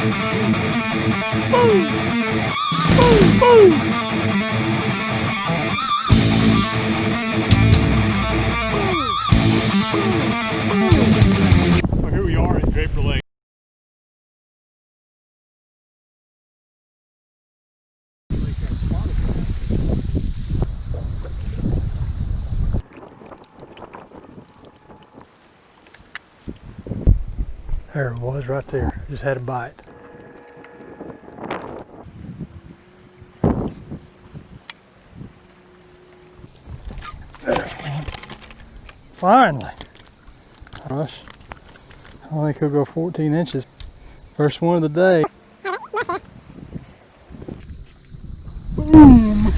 Well, here we are at Draper Lake. There it was right there. Just had a bite. Finally. Gosh, I think he'll go 14 inches. First one of the day. Boom!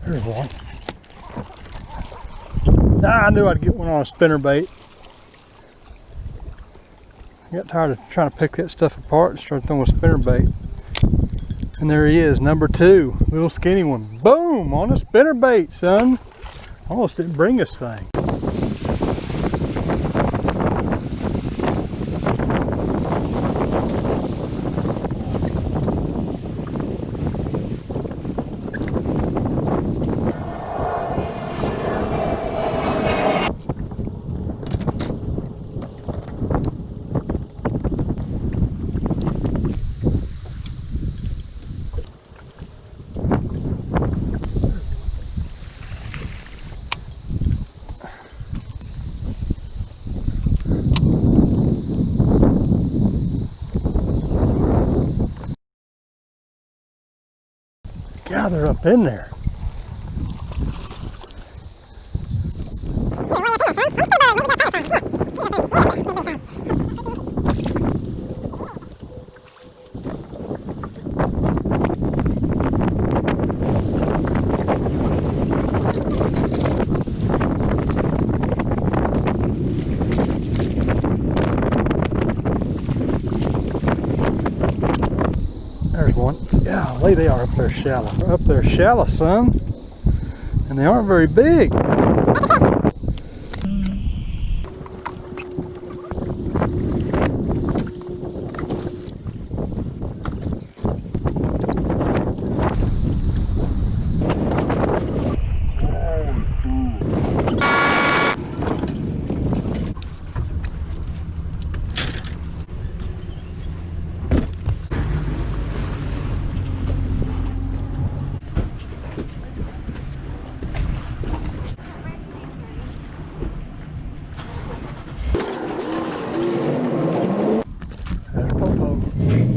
There's one. I knew I'd get one on a spinnerbait. I got tired of trying to pick that stuff apart and started throwing a spinnerbait. And there he is, number 2, little skinny one. Boom, on a spinnerbait, son. Almost didn't bring this thing. God, they're up in there. There's one. Golly, they are up there shallow. They're up there shallow, son. And they aren't very big.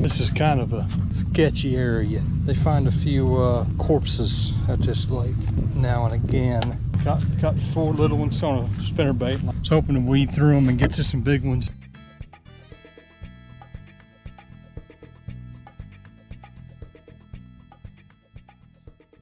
This is kind of a sketchy area. They find a few corpses at this lake now and again. Got 4 little ones on a spinnerbait. I was hoping to weed through them and get to some big ones.